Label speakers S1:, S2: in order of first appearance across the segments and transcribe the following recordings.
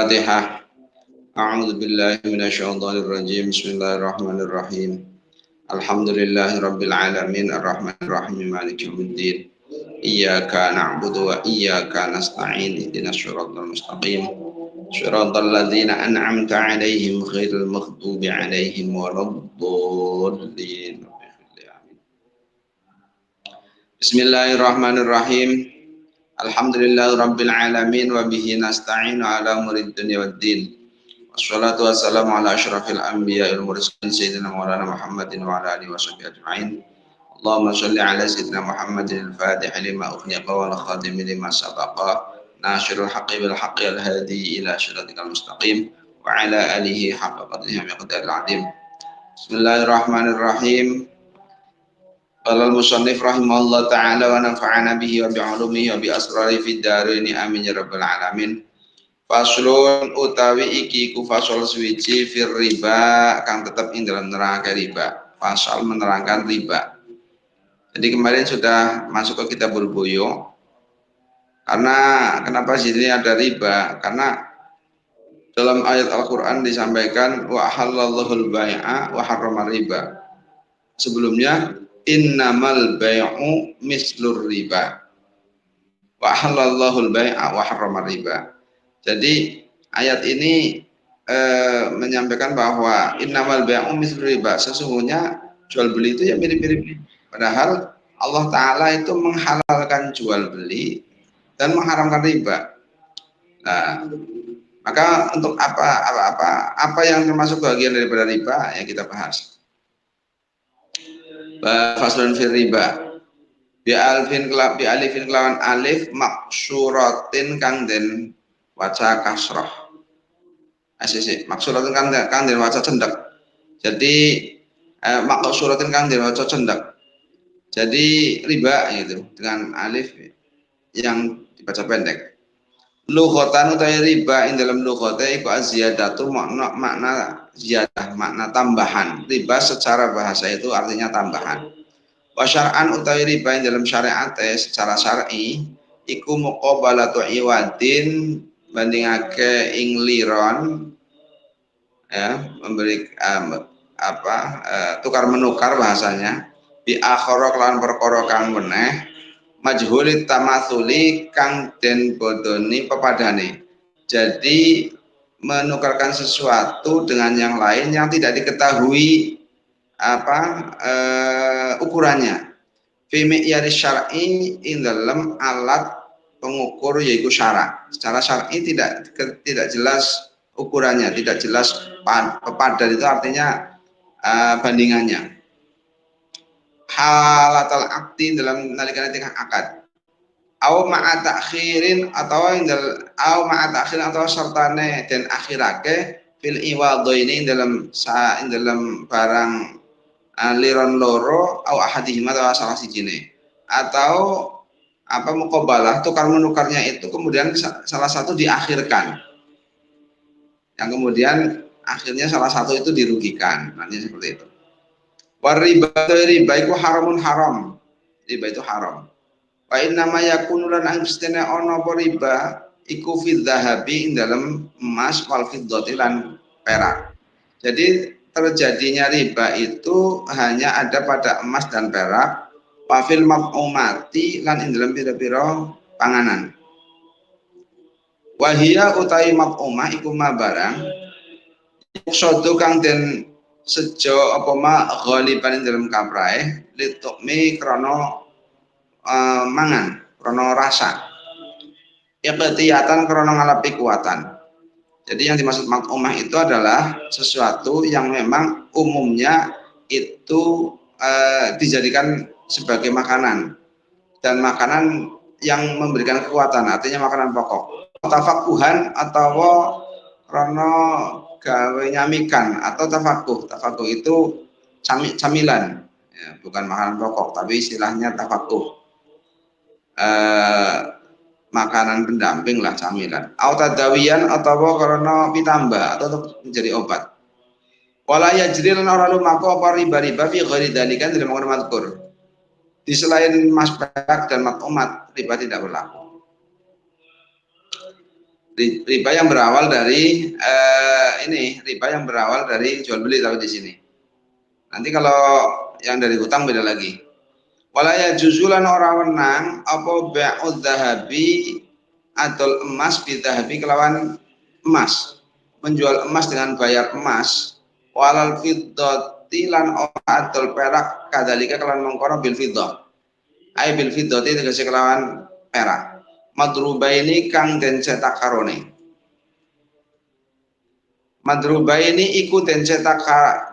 S1: Al-Fatihah. A'udzu billahi minasyaitonir rajim. Bismillahirrahmanirrahim. Alhamdulillahirabbil alamin arrahmanir rahim maliki yaumiddin. Iyyaka na'budu wa iyyaka nasta'in. Ihdinas shiratal mustaqim. Shiratal ladzina an'amta 'alaihim ghairil maghdubi 'alaihim waladdallin. Bismillahirrahmanirrahim. Alhamdulillahirabbil alamin wa bihi nasta'inu ala umurid dunya waddin. Wassalatu wassalamu ala asyrafil anbiya'il mursalin sayyidina maulana Muhammadin wa ala alihi washabbihi ajma'in. Allahumma shalli ala sayyidina Muhammadin al-fatih lima ughliqa wal khatim lima sabaqa nasyirul haqqi bil haqqi al hadi ila siratikal mustaqim wa ala alihi haqqa qadrihi wa miqdaril azim. Bismillahirrahmanirrahim. Qala al-musannif rahimahullah ta'ala wa nafa'ana bihi wa bi'ulumihi wa bi asrari fid dharain amin ya rabbal alamin. Faslun utawi iki ku fasal suwiji fir riba kang tetep ing dalam nerangake riba. Fasal menerangkan riba. Jadi kemarin sudah masuk ke kitabul buyu. Karena kenapa sini ada riba? Karena dalam ayat Al-Qur'an disampaikan wa halallahu al-bai'a wa harrama riba. Sebelumnya innamal bai'u mislur riba. Wa halallahu al-bai'a wa harrama riba. Jadi ayat ini menyampaikan bahwa innamal bai'u mislur riba, sesungguhnya jual beli itu ya mirip-mirip. Padahal Allah Ta'ala itu menghalalkan jual beli dan mengharamkan riba. Nah, maka untuk apa yang termasuk bagian daripada riba yang kita bahas. Faslun fil riba. Bi alifin kelawan alif maksuratin kang den waca kasroh. Maksuratin kang den waca cendek. Jadi maksuratin kang den waca cendek. Jadi riba gitu dengan alif yang dibaca pendek. Lughatan utawi riba ing dalam lughate iku aziyadatu makna ziyadah, makna tambahan. Riba secara bahasa itu artinya tambahan. Wa syar'an utawi riba ing dalam syariat secara syar'i iku muqabalatu iwadin bandingake ing liron, ya, memberi tukar menukar bahasanya bi akhara lan perkara kang meneh majhulit tamatsuli kang den bodoni pepadane. Jadi menukarkan sesuatu dengan yang lain yang tidak diketahui ukurannya. Fi mi'yari syar'i ing dalam alat pengukur yaitu syarak. Secara syar'i tidak jelas ukurannya, tidak jelas pepadan itu artinya bandingannya. Halatal akti dalam nalikane tingkah akad. Au ma'a ta'khirin atau atau sertane dan akhirake fil iwadhaini dalam barang liron loro au ahadihima atau salah sijine. Atau muqabalah tukar menukarnya itu kemudian salah satu diakhirkan. Yang kemudian akhirnya salah satu itu dirugikan. Nanti seperti itu. Riba itu haramun haram. Riba itu haram. Wa inna ma yakunu lan angstene ono riba iku fil dhahabi ing dalam emas wal fiddati lan perak. Jadi terjadinya riba itu hanya ada pada emas dan perak. Wa fil maf'umati lan ing dalam pira-pira panganan. Wa hiya utawi maf'umah iku ma barang sodo kang den sejo apa ma ghaliban dalam kaprae litukmi krono mangan krono rasa iqtiyatan krono ngalapi kuatan. Jadi yang dimaksud makumah itu adalah sesuatu yang memang umumnya itu dijadikan sebagai makanan dan makanan yang memberikan kekuatan, artinya makanan pokok. Tafakuhan atau krono gawe nyamikan atau tafakuh itu camilan, ya, bukan makanan pokok tapi istilahnya tafakuh, makanan pendamping lah, camilan. Autadawiyan atau karena pitambah atau untuk menjadi obat. Wala yajri lan ora lumaku apa riba-riba fi ghairi dzalika dalam mazkur. Di selain mas perak dan matumat riba tidak berlaku. Riba yang berawal dari riba yang berawal dari jual beli tapi di sini. Nanti kalau yang dari hutang beda lagi. Walaya juzulan orang wenang apa bai'ud dzahabi atau emas bidzahabi kelawan emas. Menjual emas dengan bayar emas. Walal fiddati lan atau perak kadalika kelawan mengkono bil fiddah. Ai bil fiddati tegese kelawan perak. Madrubaini kang den cetak karone. Madrubaini iku den cetak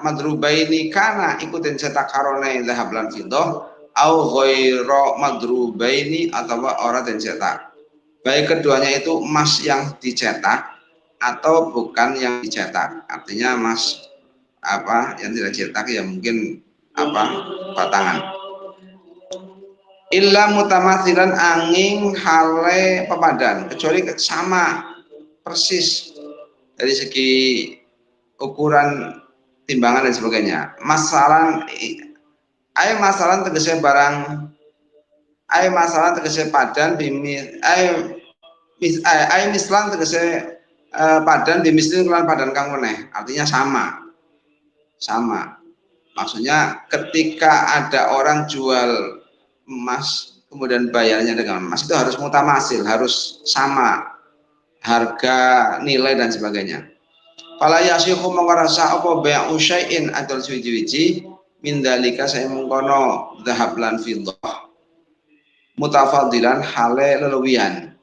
S1: madrubaini kana iku den cetak karone zahab lan fiddah au ghairu madrubaini atau ora den cetak. Baik keduanya itu emas yang dicetak atau bukan yang dicetak. Artinya emas apa yang tidak cetak ya mungkin apa batangan. Illa mutamatsilan angin hale pepadan, kecuali sama persis dari segi ukuran timbangan dan sebagainya. Masalah tegese barang masalah tegese padan bimi mislan tegese padan bimisli kelan padan kang meneh. Artinya sama. Maksudnya ketika ada orang jual emas kemudian bayarnya dengan emas itu harus mutamasil, harus sama harga, nilai dan sebagainya. Fala yasihu mengkarasa apa bai'u syai'in atau suwiji-wiji min dalika saya mengkono dhahab lan fiddah mutafadilan hale leluwian.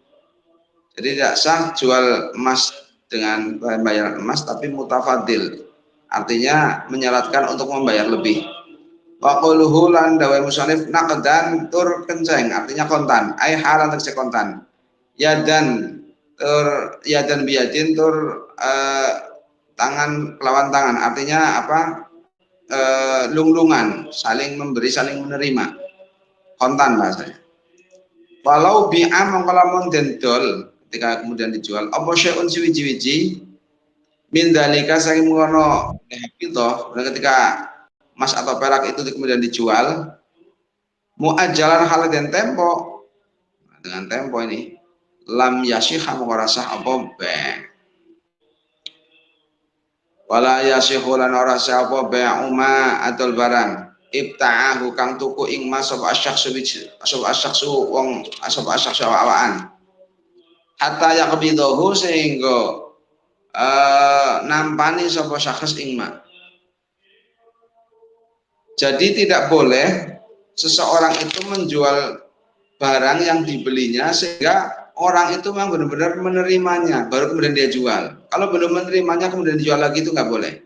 S1: Jadi tidak sah jual emas dengan bayar emas tapi mutafadil. Artinya menyaratkan untuk membayar lebih. Wa quluhu lan dawe musannif naqdan tur kenceng artinya kontan ai halan tegese kontan yadan biyadin tur tangan lawan tangan artinya apa lunglungan saling memberi saling menerima kontan bahasanya. Walau bi'a mongkolamun dendol ketika kemudian dijual apa syai'un siwiji-wiji min dalika saking ngono gitu dan ketika emas atau perak itu kemudian dijual muajalan hal dan tempo dengan tempo ini lam yasihha mengorasah apa be wala yasihhu lan orasah apa be uma adol barang ibta'ahu kang tuku ing mas sapa asyaksu wong sapa asyaksu awaan hatta yaqbidahu sehingga nampani sapa syakhs ing ma. Jadi tidak boleh seseorang itu menjual barang yang dibelinya sehingga orang itu memang benar-benar menerimanya baru kemudian dia jual. Kalau belum menerimanya kemudian dijual lagi itu nggak boleh.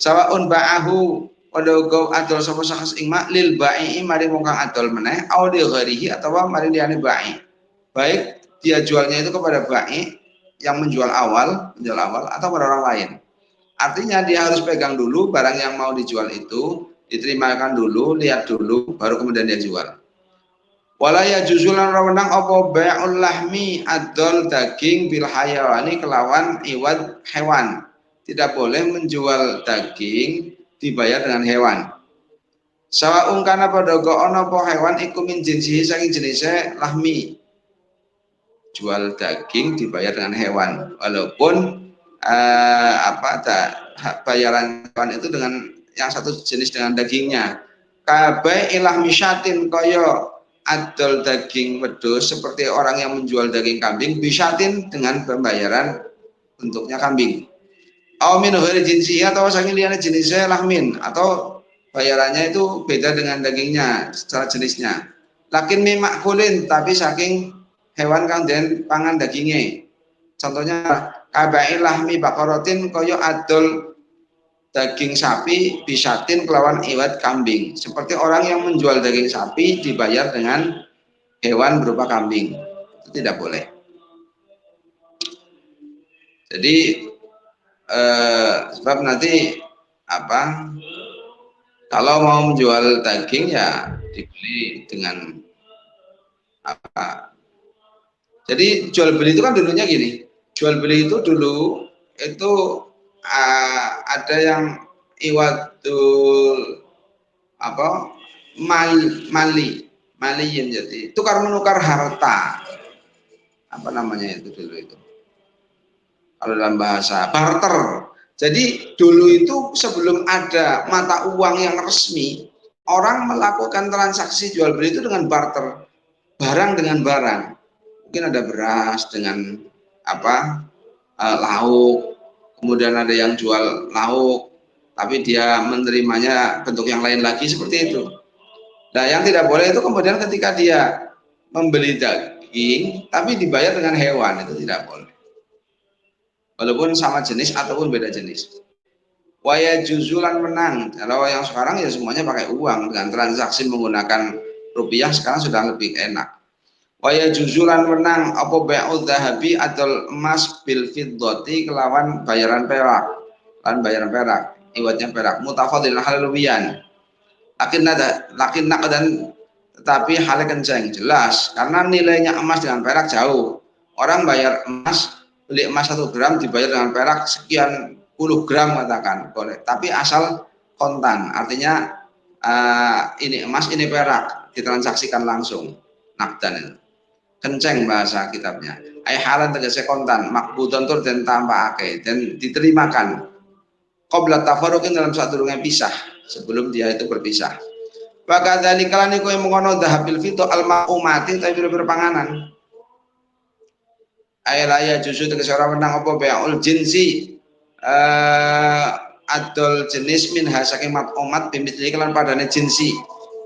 S1: Sawaun ba'ahu wadogo adol sapa sakhs ing mak lil ba'i mari wong kang adol meneh au li ghairihi atau mari liyane ba'i. Baik dia jualnya itu kepada ba'i yang menjual awal atau pada orang lain. Artinya dia harus pegang dulu barang yang mau dijual itu, diterimakan dulu, lihat dulu, baru kemudian dia jual. Wala yajuzulan rawenang apa bai'ul lahmi adol daging bil hayawani kelawan iwad hewan. Tidak boleh menjual daging dibayar dengan hewan. Sawaung kana padha ana apa hewan iku min jinsihi saking jenisnya lahmi. Jual daging dibayar dengan hewan walaupun bayaran hewan itu dengan yang satu jenis dengan dagingnya. Kabai ilah misyatin koyo adol daging wedhus seperti orang yang menjual daging kambing bisyatin dengan pembayaran bentuknya kambing. Au min ghairi jinsi atau saking liyane jenisnya lahmin atau bayarannya itu beda dengan dagingnya secara jenisnya. Lakin mimakulin tapi saking hewan kang den pangan dagingnya. Contohnya kabai lahmi bakorotin koyo adol daging sapi bisatin kelawan iwat kambing. Seperti orang yang menjual daging sapi dibayar dengan hewan berupa kambing. Itu tidak boleh. Jadi sebab nanti kalau mau menjual daging ya dibeli dengan jadi jual beli itu kan dulunya gini, jual beli itu dulu itu ada yang iwadul maliyin jadi tukar menukar harta namanya itu dulu itu kalau dalam bahasa barter. Jadi dulu itu sebelum ada mata uang yang resmi, orang melakukan transaksi jual beli itu dengan barter, barang dengan barang. Mungkin ada beras dengan apa, lauk, kemudian ada yang jual lauk, tapi dia menerimanya bentuk yang lain lagi seperti itu. Nah, yang tidak boleh itu kemudian ketika dia membeli daging, tapi dibayar dengan hewan, itu tidak boleh. Walaupun sama jenis ataupun beda jenis. Waya juzulan menang. Kalau yang sekarang ya semuanya pakai uang dengan transaksi menggunakan rupiah sekarang sudah lebih enak. Waya juzulan menang apa bai'u dzahabi atau emas bil fiddati kelawan bayaran perak. Kan bayaran perak, iwatnya perak. Mutafadilan halawiyan. Lakin dan tetapi hal kenceng jelas karena nilainya emas dengan perak jauh. Orang bayar emas, beli emas 1 gram dibayar dengan perak sekian puluh gram katakan boleh, tapi asal kontan, artinya ini emas ini perak ditransaksikan langsung, nakdan itu kenceng bahasa kitabnya. Halan tegese kontan makbudon tur dan tambahake dan diterimakan qabla tafarruqin dalam sadurunge pisah, sebelum dia itu berpisah. Wa kadzalika lan iku mengono dhahabil fito al maqumati tapi berpanganan. Ayalaya juzu tegese ora menang apa bai'ul jinsi adol jenis min saking maqumat bimitli kelan padane jinsi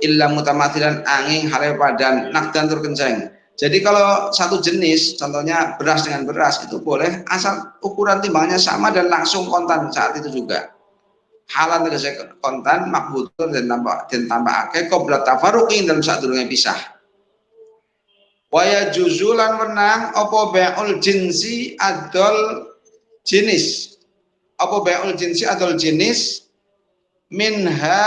S1: illa mutamathilan angin hale padan nakdan tur kenceng. Jadi kalau satu jenis, contohnya beras dengan beras itu boleh asal ukuran timbangnya sama dan langsung kontan saat itu juga. Halan tegese kontan makbutur dan tambahake qabla tafarruqin dalam sadurunge pisah. Waya juzulan menang apa bai'ul jinsi adol jenis. Apa bai'ul jinsi adol jenis minha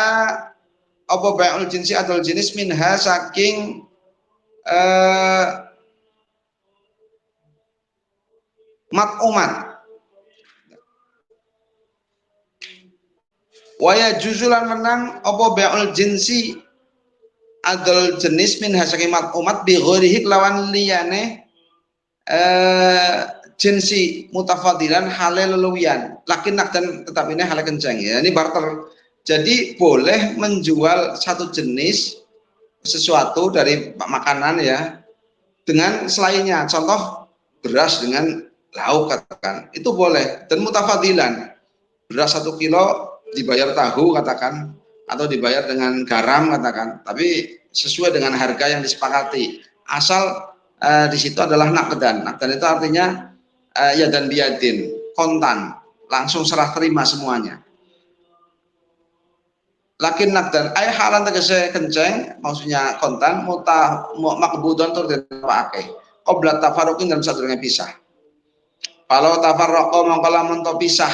S1: apa bai'ul jinsi adol jenis minha saking mat'umat. Waya juzulan menang apa bai'ul jinsi adol jenis min hasaking mat'umat bi ghairihi lawan liyane jinsi mutafadilan halal luwian lakin nakdan tetap ini halal kenceng ya, ini barter. Jadi boleh menjual satu jenis sesuatu dari makanan ya dengan selainnya, contoh beras dengan lauk katakan, itu boleh dan mutafadilan. Beras 1 kilo dibayar tahu katakan, atau dibayar dengan garam katakan, tapi sesuai dengan harga yang disepakati. Asal di situ adalah nakdan. Nakdan itu artinya ya dan biadin, kontan, langsung serah terima semuanya. Lakin nakdan ay halan tegese kenceng, maksudnya kontan, makbudon tur ditawake. Qabla tafarruqin dalam sadurunge pisah. Kalau tafarraqa mongko lamun to pisah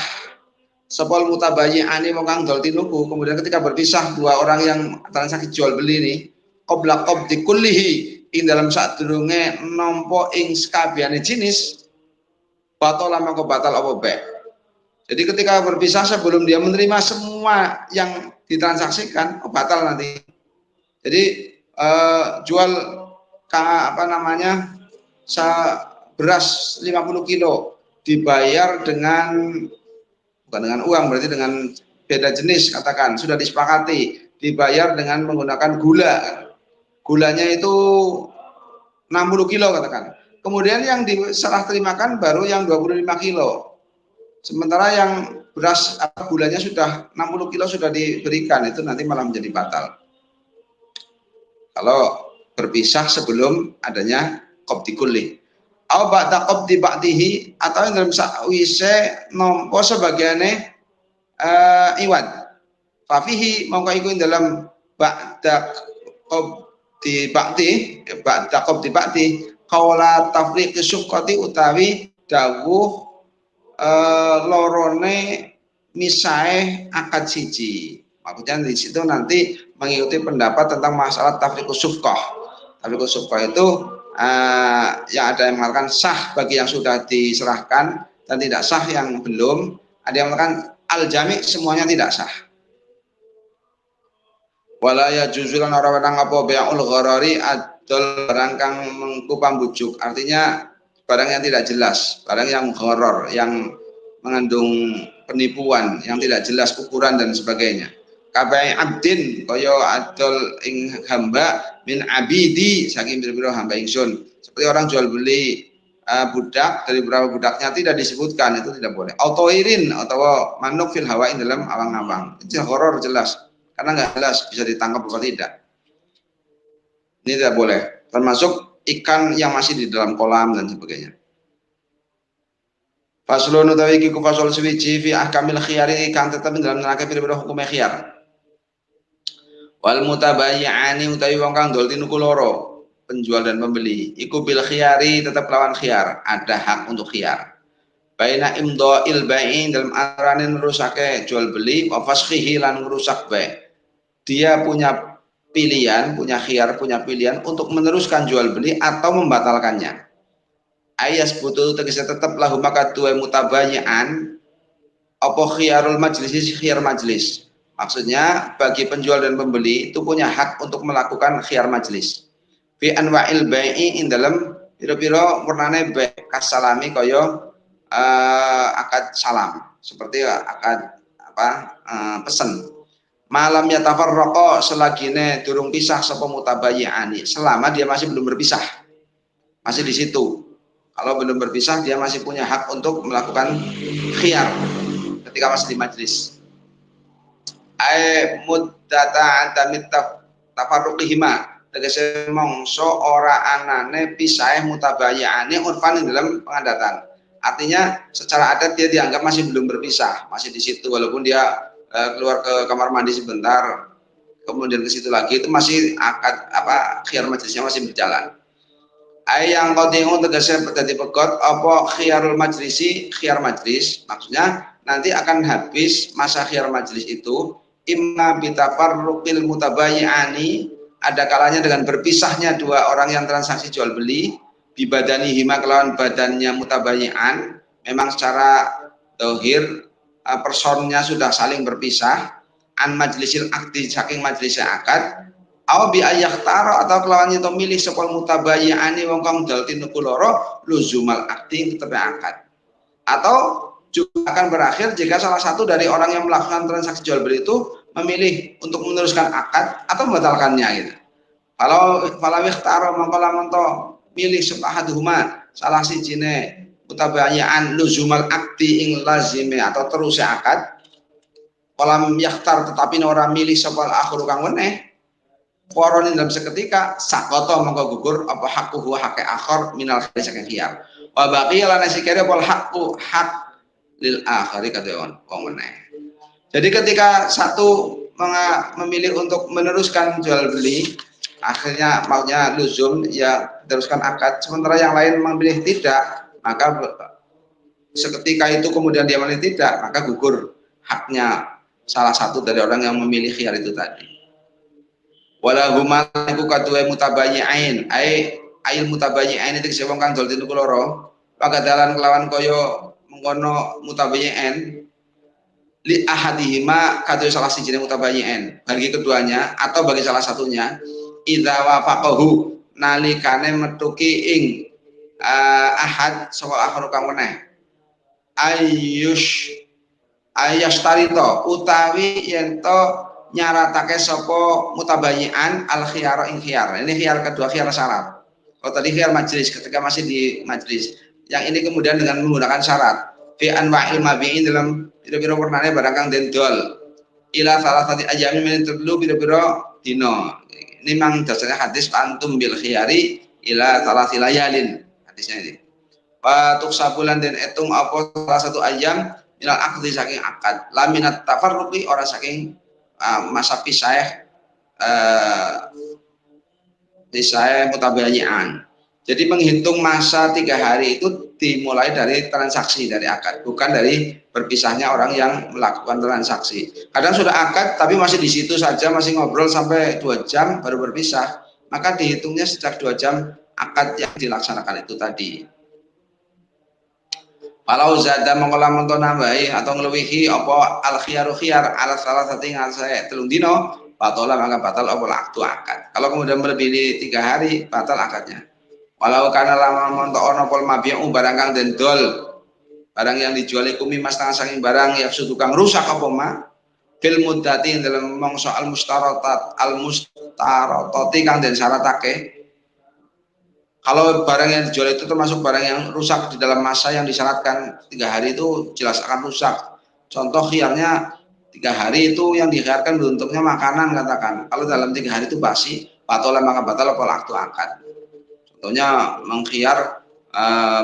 S1: sepol mutabayyi'ani wong kang dol tinuku, kemudian ketika berpisah dua orang yang transaksi jual beli ini qabla qabdi kullihi ing dalam sadurunge nampa ing sakabehane jenis batal mongko batal apa bae. Jadi ketika berpisah sebelum dia menerima semua yang ditransaksikan batal nanti. Jadi jual apa namanya beras 50 kilo dibayar dengan bukan dengan uang, berarti dengan beda jenis katakan, sudah disepakati dibayar dengan menggunakan gulanya itu 60 kilo katakan, kemudian yang diserah terimakan baru yang 25 kilo, sementara yang beras gulanya sudah 60 kilo sudah diberikan, itu nanti malah menjadi batal kalau berpisah sebelum adanya qabdi kulli. Au ba'da qabdi ba'dihi, atau yang dalam sakwise nampa sebagiane iwad. Fafihi mongko iku dalam ba'da qabdi ba'di qaula tafriq syuqqati utawi dawuh lorone misae akad siji. Maksudnya di situ nanti mengikuti pendapat tentang masalah tafriqus syuqqah. Tafriqus syuqqah itu yang ada yang mengatakan sah bagi yang sudah diserahkan dan tidak sah yang belum. Ada yang mengatakan al-jami' semuanya tidak sah. Wala ya juzulan ora wenang apa bai'ul gharari adol barang kang mengku pambujuk. Artinya barang yang tidak jelas, barang yang horor, yang mengandung penipuan, yang tidak jelas ukuran dan sebagainya. Kabai abdin kaya adol ing hamba min abidi saking pira-pira hamba ingsun. Seperti orang jual beli budak dari beberapa budaknya tidak disebutkan, itu tidak boleh. Autoirin atau manuk fil hawain dalam awang-awang. Itu horor jelas. Karena nggak jelas bisa ditangkap atau tidak. Ini tidak boleh. Termasuk ikan yang masih di dalam kolam dan sebagainya. Faslun utawi iki ku fasal suwiji fi ahkamil khiyari kang tetep dalam neraka pira-pira hukum khiyar. Wal mutabayyi'ani utawi wong kang dol tinuku loro, penjual dan pembeli, iku bil khiyari tetap lawan khiyar, ada hak untuk khiyar. Baina imdha'il bai'in dalam arane nerusake jual beli wa fashihi lan ngrusak bae. Dia punya pilihan, punya khiyar, punya pilihan untuk meneruskan jual beli atau membatalkannya. Ayas butuh tegese tetap lahu maka dua mutabayyi'an apa khiyarul majlis, khiyar majlis. Maksudnya bagi penjual dan pembeli itu punya hak untuk melakukan khiyar majlis. Fi anwa'il bai'i in dalam pira-pira warnane bai kasalami kaya akad salam, seperti akad pesen. Malam yatafarraqa selagine durung pisah sapa mutabayyi'ani, selama dia masih belum berpisah. Masih di situ. Kalau belum berpisah dia masih punya hak untuk melakukan khiyar ketika masih di majlis. Ai muddata antamit tafarruqihima tegese mongso ora anane pisahe mutabayyi'ane urfan dalam pengadatan. Artinya secara adat dia dianggap masih belum berpisah, masih di situ walaupun dia keluar ke kamar mandi sebentar kemudian ke situ lagi, itu masih akad khiyar majlisnya masih berjalan. Yang qadhi'un tegese dadi pegot apa khiyarul majlisi, khiyar majlis maksudnya nanti akan habis masa khiyar majlis itu imma bitafarruqil mutabayyi'ani, ada kalanya dengan berpisahnya dua orang yang transaksi jual beli, bibadanihima kelawan badannya mutabayyi'an, memang secara zahir personnya sudah saling berpisah, an majlisil akdi saking majlisnya akad, aw bi ayahtara atau kelawan itu milih sepol mutabayyi'ani wong kang dal tinuku loro luzumal akdi tetep akad. Atau juga akan berakhir jika salah satu dari orang yang melakukan transaksi jual beli itu memilih untuk meneruskan akad atau membatalkannya gitu. Kalau ikhtara mongko lamun to milih sapahaduhuma salah sijine mutabayyi'an luzumal akdi ing lazime atau terus akad, kolam yakhtar tetapi ora milih sepol akhir kang weneh Qoronin dalam seketika sakoto mongko gugur apa hakuhu hake akhir minal khiyar saking khiyar. Wa baqiya lan sikere pol hakku hak lil akhiri kadeon wong meneh. Jadi ketika satu memilih untuk meneruskan jual beli, akhirnya maunya luzum ya teruskan akad, sementara yang lain memilih tidak, maka seketika itu kemudian dia memilih tidak, maka gugur haknya salah satu dari orang yang memilih khiyar itu tadi. Wala huma iku kadue mutabayyi'ain ail mutabayyi'ain itu sing wong kang dol tinuku loro pagadalan kelawan kaya mengkono mutabayyi'an li ahadihima kadue salah sijine mutabayyi'an bagi keduanya atau bagi salah satunya idza wafaqahu nalikane metuki ing ahad saka akhir kang meneh ayastarito utawi yen to nyaratake sapa mutabayyi'an al khiyara ing khiyar. Ini khiyar kedua, khiyar syarat. Kalau tadi khiyar majlis ketika masih di majlis. Yang ini kemudian dengan menggunakan syarat. Fi anwa'il mabi'in dalam pira-pira warnane barang kang den dol. Ila salasati ayyamin min tadlu pira-pira dina. Ini memang dasarnya hadis antum bil khiyari ila salasi layalin. Hadisnya ini. Wa tuksabulan den etung apa salah satu ayam minal aqdi saking akad. Laminat tafarruqi ora saking masa pisah mutabayyi'an. Jadi menghitung masa 3 hari itu dimulai dari transaksi, dari akad, bukan dari berpisahnya orang yang melakukan transaksi. Kadang sudah akad tapi masih di situ saja, masih ngobrol sampai 2 jam baru berpisah, maka dihitungnya sejak 2 jam akad yang dilaksanakan itu tadi. Kalau zada mengkola menton nambahi atau ngelewihi apa al khiyaru khiyar ala salah satu yang saya telung dino batola maka batal apa aktu akad. Kalau kemudian melebihi 3 hari batal akadnya. Walau kana lama montok ono pol mabi'u barang kang den dol, barang yang dijual iku mimas tang saking barang yang tukang rusak apa ma fil muddati dalam mongso al mustaratati kang den syaratake. Kalau barang yang dijual itu termasuk barang yang rusak di dalam masa yang disyaratkan 3 hari itu jelas akan rusak. Contoh khiyarnya 3 hari itu yang dikhiarkan bentuknya makanan katakan. Kalau dalam 3 hari itu basi, batola maka batal apa aktu akad. Contohnya mengkhiar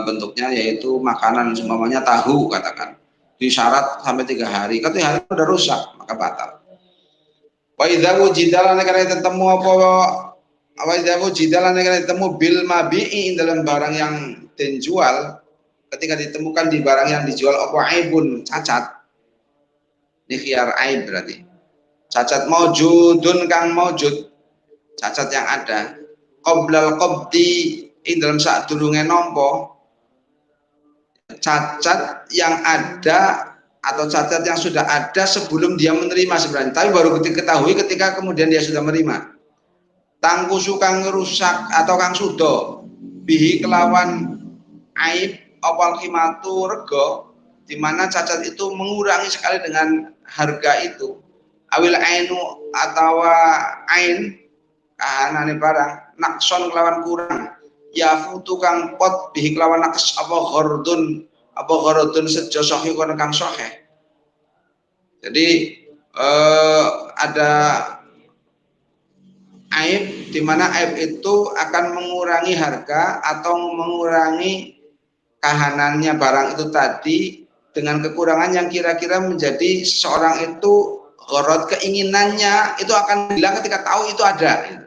S1: bentuknya yaitu makanan, umpamanya tahu katakan. Disyarat sampai 3 hari. Kalau 3 hari sudah rusak maka batal. Wa idza wujida lan kana ketemu apa idza wujida lan kana ketemu bil mabi'i dalam barang yang dijual, ketika ditemukan di barang yang dijual apa aibun cacat. Ini khiyar aib berarti. Cacat maujudun kang maujud, cacat yang ada. Qoblal qabdi ing dalam saat durunge nampa, cacat yang ada atau cacat yang sudah ada sebelum dia menerima sebenarnya, tapi baru diketahui ketika kemudian dia sudah menerima. Tangkusu kang rusak atau kang sudo bihi kelawan aib awal qimatu rego, di mana cacat itu mengurangi sekali dengan harga itu. Awil ainu atau ain kahanane barang nakson kelawan kurang, ya futu kang pot bihi kelawan nakes apa ghordun sejo sohi kono kang sohe. Jadi ada aib di mana aib itu akan mengurangi harga atau mengurangi kahanannya barang itu tadi dengan kekurangan yang kira-kira menjadi seseorang itu ghorod, keinginannya itu akan hilang ketika tahu itu ada.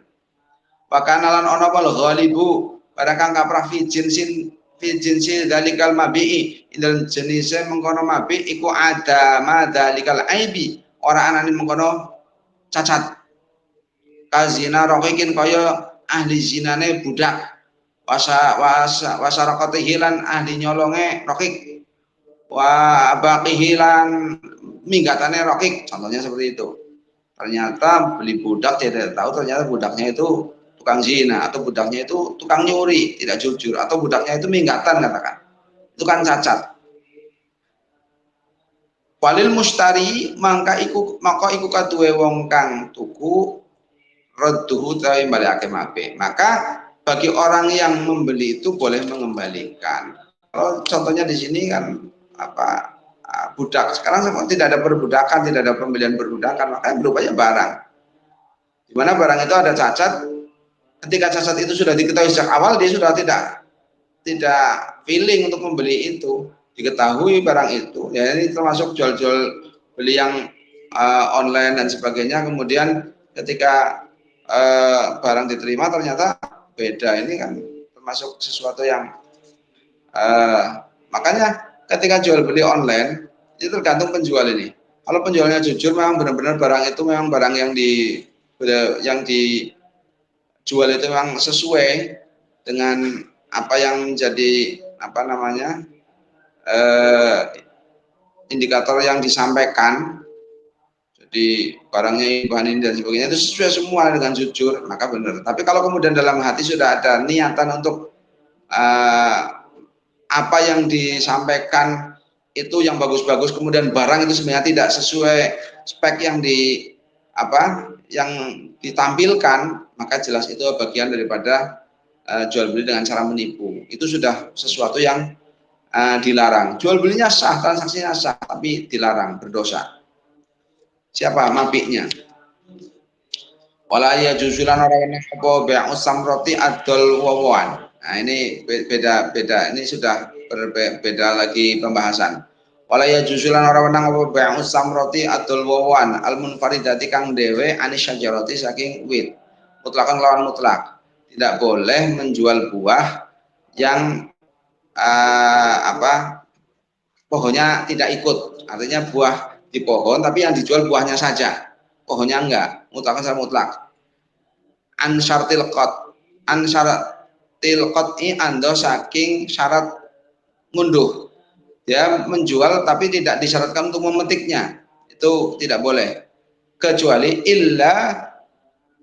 S1: Bahkan alan ono pal ghalibu barang kang kaprah fi jinsin dalikal mabi'i dalam jenisnya mengkono mabi iku ada ma dalikal aibi ora anane mengkono cacat. Kazina rokikin kaya ahli zinane budak, wasarakati hilan ahli nyolonge rokik, wa baqihi lan minggatane rokik, contohnya seperti itu. Ternyata beli budak tidak tahu ternyata budaknya itu tukang zina, atau budaknya itu tukang nyuri, tidak jujur, atau budaknya itu minggatan katakan, itu kan cacat. Walil mustari maka iku kaduwe wong kang tuku radduhu tawi balikake mabe. Maka bagi orang yang membeli itu boleh mengembalikan. Kalau contohnya di sini kan apa budak, sekarang tidak ada perbudakan, tidak ada pembelian perbudakan, maka berupaya barang. Di mana barang itu ada cacat, ketika cacat itu sudah diketahui sejak awal, dia sudah tidak feeling untuk membeli itu, diketahui barang itu. Ya ini termasuk jual-jual beli yang online dan sebagainya. Kemudian ketika barang diterima ternyata beda, ini kan termasuk sesuatu yang makanya ketika jual beli online itu tergantung penjual ini. Kalau penjualnya jujur, memang benar-benar barang itu memang barang yang dijual itu memang sesuai dengan apa yang menjadi apa namanya indikator yang disampaikan. Jadi barangnya bahan ini dan sebagainya itu sesuai semua dengan jujur, maka benar. Tapi kalau kemudian dalam hati sudah ada niatan untuk apa yang disampaikan itu yang bagus-bagus, kemudian barang itu sebenarnya tidak sesuai spek yang yang ditampilkan, maka jelas itu bagian daripada jual beli dengan cara menipu. Itu sudah sesuatu yang dilarang. Jual belinya sah, transaksinya sah, tapi dilarang, berdosa. Siapa mabiknya? Wala ya juzulan orang yang apa bai'u samrati adol wawan. Nah ini beda, ini sudah berbeda lagi pembahasan. Wala ya juzulan orang yang apa bai'u samrati adol wawan al munfaridati kang dewe anis syajarati saking wit. Mutlakan lawan mutlak. Tidak boleh menjual buah yang pohonnya tidak ikut, artinya buah di pohon tapi yang dijual buahnya saja, pohonnya enggak, mutlakan secara mutlak. Ansartil qat'i ando saking syarat ngunduh, dia menjual tapi tidak disyaratkan untuk memetiknya, itu tidak boleh, kecuali illa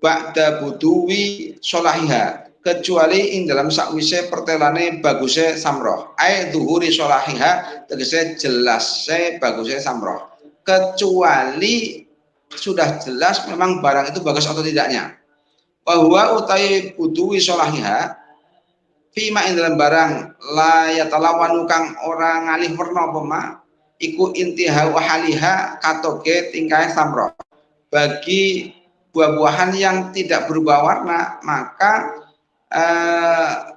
S1: ba'da buduwi solahiha, kecuali ing dalam sakwise pertelane baguse samroh ai zuhuri sholahiha tegese jelase baguse samroh, kecuali sudah jelas memang barang itu bagus atau tidaknya. Bahwa utai butuhi sholahiha fima ing dalam barang la yatalawanu kang ora ngalih werna apa ma iku intihau haliha katoge tingkahe samroh. Bagi buah-buahan yang tidak berubah warna maka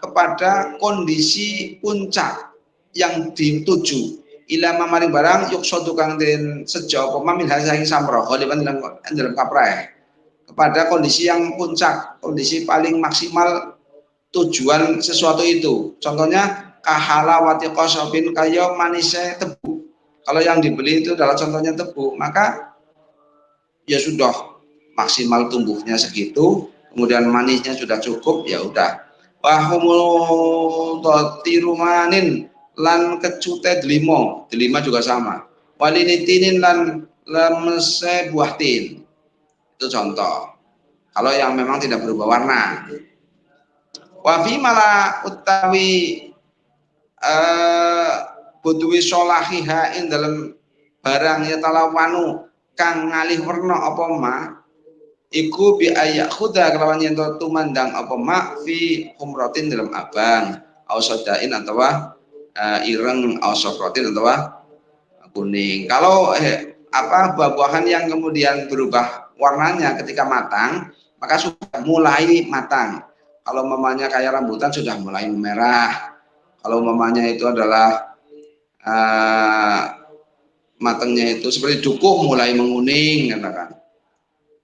S1: kepada kondisi puncak yang dituju ilama maring barang yuk suatu kang den sejauh pemamin hasil samroh kholiban dalam kaprah kepada kondisi yang puncak, kondisi paling maksimal tujuan sesuatu itu. Contohnya kahalawati qasabin kayo manisnya tebu. Kalau yang dibeli itu adalah contohnya tebu, maka ya sudah maksimal tumbuhnya segitu, kemudian manisnya sudah cukup, ya udah. Wahumul tirumanin lan kecute delima juga sama. Walinitinin lan lemese buah tin. Itu contoh. Kalau yang memang tidak berubah warna. Wafi malah utawi butuhi sholahiha ing dalam barang ya talawanu kang ngalih werna apa ma iku bi ayak khuda kelawan yen tumandang apa ma fi humratin dalam abang au sodain atawa ireng au sofrotin atawa kuning. Kalau buah-buahan yang kemudian berubah warnanya ketika matang maka sudah mulai matang. Kalau mamanya kayak rambutan sudah mulai merah. Kalau mamanya itu adalah matangnya itu seperti dukuh mulai menguning, katakan.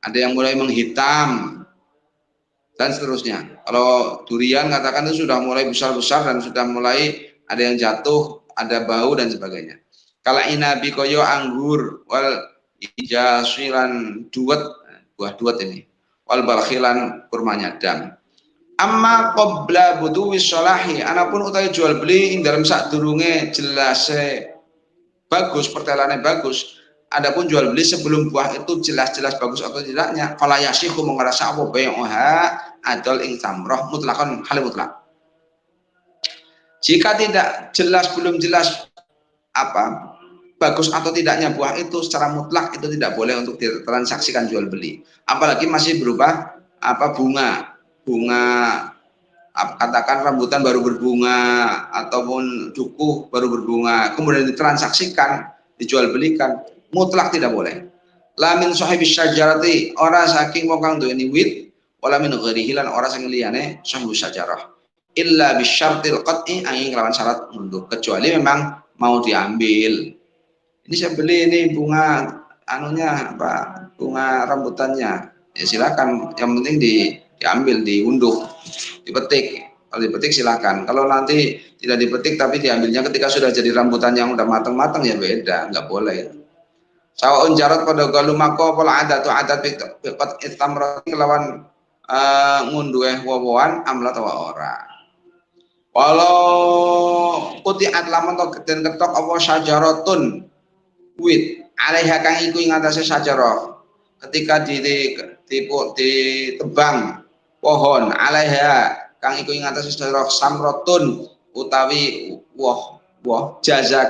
S1: Ada yang mulai menghitam dan seterusnya. Kalau durian katakan itu sudah mulai besar-besar dan sudah mulai ada yang jatuh, ada bau dan sebagainya. Kalau inabi koyo anggur wal ijasilan duet, buah duet ini. Wal balkhilan kurmanya dam. Amma qabla buduwi sholahi anapun utawi jual beli ing dalam sadurunge jelase bagus, pertelane bagus. Adapun jual beli sebelum buah itu jelas-jelas bagus atau tidaknya fala yasihu mengrasa apa bai'uha adol ing samroh mutlakon hal mutlak. Jika tidak jelas, belum jelas bagus atau tidaknya buah itu secara mutlak itu tidak boleh untuk ditransaksikan jual beli. Apalagi masih berupa bunga katakan rambutan baru berbunga ataupun dukuh baru berbunga kemudian ditransaksikan dijual belikan mutlak tidak boleh. La min sahibis syajarati ora saking wong kang duweni wit wala min ghairihi lan ora saking liyane sahibus syajarah illa bisyartil qat'i angin lawan syarat mundur kecuali memang mau diambil. Ini saya beli ini bunga bunga rambutannya ya silakan, yang penting diambil, diunduh, dipetik. Kalau dipetik silakan. Kalau nanti tidak dipetik tapi diambilnya ketika sudah jadi rambutan yang udah matang-matang ya beda, nggak boleh. Sawaun jarat pada galumako pola adat tu adat biqat istamrat kelawan ngunduh wawan amla tawa ora. Walau kutiat lamun to den ketok apa syajaratun wit alaiha kang iku ing atase syajarah ketika ditebang pohon alaiha kang iku ing atase syajarah samratun utawi woh jaza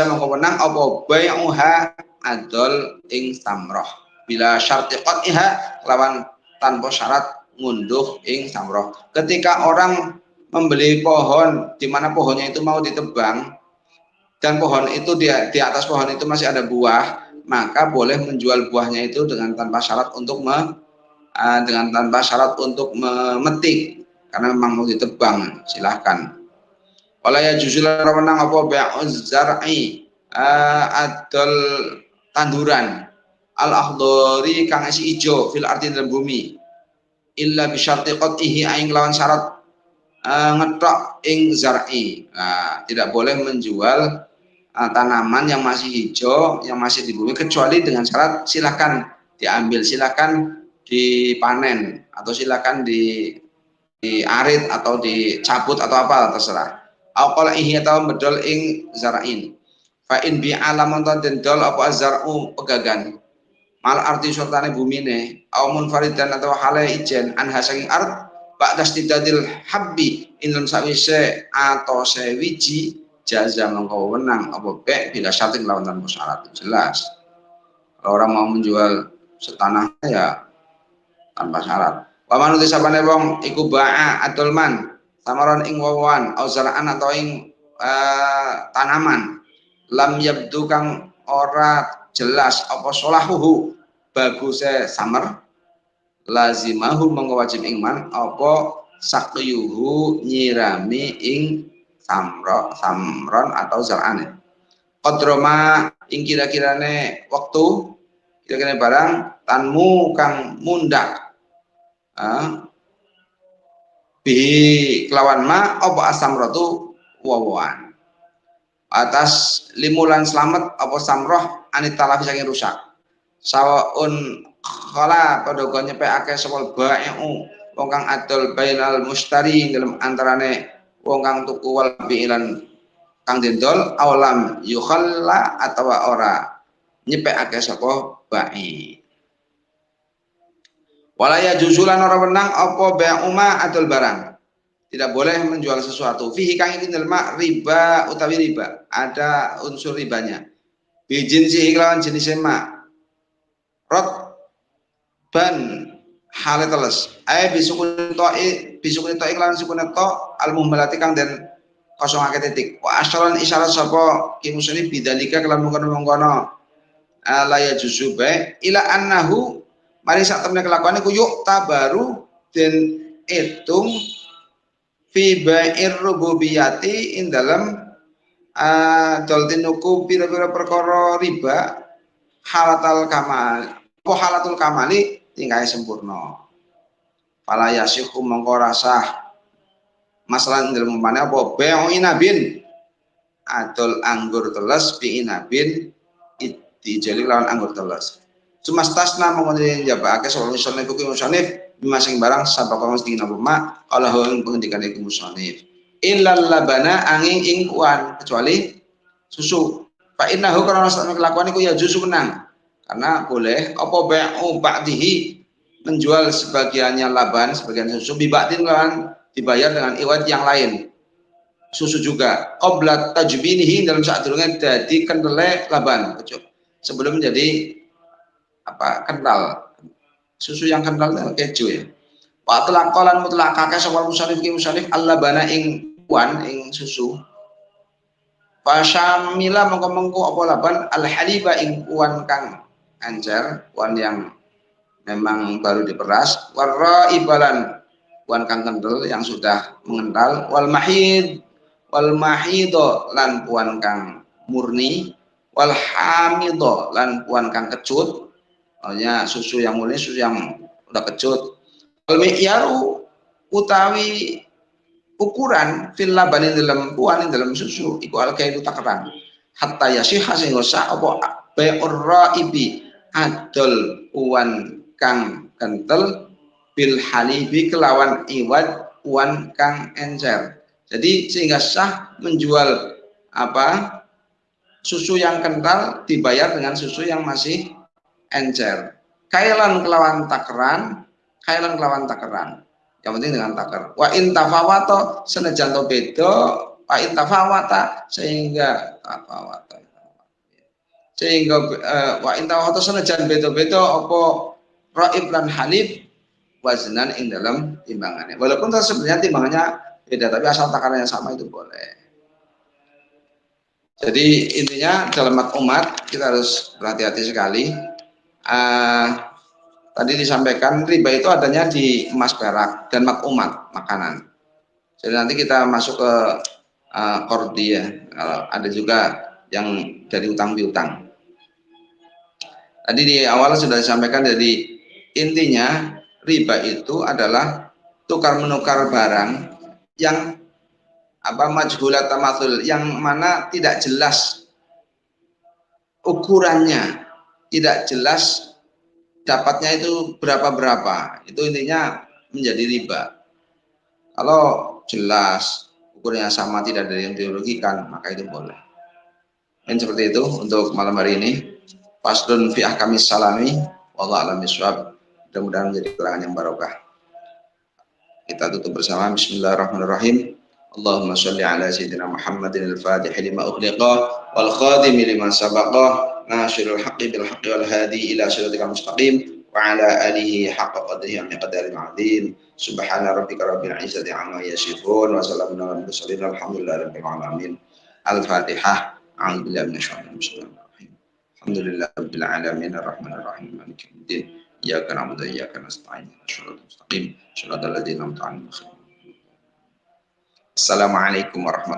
S1: mengko menang apa bai'uha adol ing samroh bila syarti qat'iha lawan tanpa syarat ngunduh ing samroh. Ketika orang membeli pohon di mana pohonnya itu mau ditebang dan pohon itu di atas pohon itu masih ada buah, maka boleh menjual buahnya itu dengan tanpa syarat untuk memetik karena memang mau ditebang, silahkan. Wala ya juzul rawenang apa bai'uz zar'i adol tanduran al akhdari kang isi ijo fil ardi dalam bumi illa bi syarti qat'ihi aing lawan syarat ngetok ing zar'i. Tidak boleh menjual tanaman yang masih hijau yang masih di bumi kecuali dengan syarat silakan diambil, silakan dipanen atau silakan diarit atau dicabut atau apa terserah. Au qala ihi atau bedol ing zar'in. Fa in bi alaman den dol apa zar'u pegagan. Mal arti sultane bumine au munfaridan atau hale ijen an hasaking art ba'da istidadil habbi indun sawise atau sewiji jaza mengko wenang apa be bila syarat lawan tanpa syarat. Jelas kalau orang mau menjual setanah ya tanpa syarat. Wa manut sabane wong iku ba'a atul man samaron ing wawan au zara'an atau ing tanaman lam yabdu kang ora jelas apa solahuhu baguse samer lazimahu mongko wajib ing man apa sakyuhu nyirami ing samron atau zar'ane qadroma ing kira-kirane waktu kira-kirane barang tanmu kang mundak bihi kelawan ma apa asamratu wawan atas limulan selamat apa samroh anit talafi saking rusak sawaun khala padha nyepekake sapa bai'u wong kang adol bainal mustari dalam antarane wong kang tuku wal bi'ilan kang dendol awalam yukhalla atawa ora nyepekake sapa bai walaya juzulan ora wenang apa bai'uma adol barang tidak boleh menjual sesuatu fihi kang ing dalem riba utawi riba ada unsur ribanya bijin si iklawan jenis mak rot ban hale teles bisukun to iklan sukun to al muhmalati kang den kosongake titik wa asyaran isyarat sapa ki musani bidzalika kelan mengkono la ya juzube ila annahu mari sak temne kelakuane ku yuk tabaru den etung fi ba'ir rububiyati ing dalam doltinuku pira-pira perkara riba halatul kamali tingkae sempurna fala yasihu mongko rasah masalah dalam mana apa bai'u inabin adol anggur teles bi inabin dijali lawan anggur teles sumastasna mongko njabake soal musannif masing barang sabako mesti nama Allah yang pengendikan iku musannif illal labana angin ing kuan kecuali susu fa innahu karena sak kelakuan iku ya juzu menang karena boleh apa bai'u ba'dihi menjual sebagiannya laban sebagian susu bibatin lawan dibayar dengan iwat yang lain susu juga qabla tajbinihi dalam saat durunge dadi kendele laban sebelum menjadi kental susu yang kental keju ya wa tlaqalan mutlaqake sapa musannif ki musannif allabana ing kuan ing susu fasyamila mengko apa laban al haliba ing kuan kang ancer kuan yang memang baru diperas warra ibalan kuan kang kental yang sudah mengental wal mahido lan kuan kang murni wal hamido lan kuan kang kecut hanya susu yang murni susu yang udah kecut wal mi'yaru utawi ukuran fil labani dalam kuan dalam susu iku al kaidu takaran hatta yasihha sehingga sa apa bai'ur raibi adol kuan kang kental bil halibi kelawan iwat kuan kang encer jadi sehingga sah menjual susu yang kental dibayar dengan susu yang masih encer kailan kelawan takeran yang penting dengan takar wa in tafawata senajan to beda wa in tafawata sehingga wa in tafawata senajan beda-beda apa raib lan halif waznan ing dalam timbangannya walaupun sebenarnya timbangannya beda tapi asal takarannya sama itu boleh. Jadi intinya dalam umat kita harus berhati-hati sekali. Tadi disampaikan riba itu adanya di emas perak dan makumat makanan. Jadi nanti kita masuk ke kordi ya. Kalau ada juga yang dari utang piutang. Tadi di awal sudah disampaikan jadi intinya riba itu adalah tukar menukar barang yang majhulat tamatsul yang mana tidak jelas ukurannya, tidak jelas dapatnya itu berapa itu intinya menjadi riba. Kalau jelas ukurnya sama tidak ada yang dirugikan maka itu boleh. Dan seperti itu untuk malam hari ini. Faslun fi ahkamis salami wallahu a'lam bishawab. Mudah-mudahan menjadi keterangan yang barokah. Kita tutup bersama. Bismillahirrahmanirrahim. Allahumma sholli ala sayyidina Muhammadin al-Fatih lima ughliqa wal khatim lima sabaqa nasyirul haqqi bil haqqi wal hadi ila siratal mustaqim wa ala alihi haqqa qadrihi wa miqdaril azim. Subhana rabbika rabbil izzati amma yasifun wa salamun alal mursalin alhamdulillahi rabbil alamin. Al-Fatihah. A'udzu billahi minasyaitonir rajim. Alhamdulillahi rabbil alamin arrahmanir rahim maliki yaumiddin. Iyyaka na'budu wa iyyaka nasta'in. Shiratal mustaqim. Shiratal ladzina an'amta 'alaihim. Assalamualaikum warahmatullahi wabarakatuh.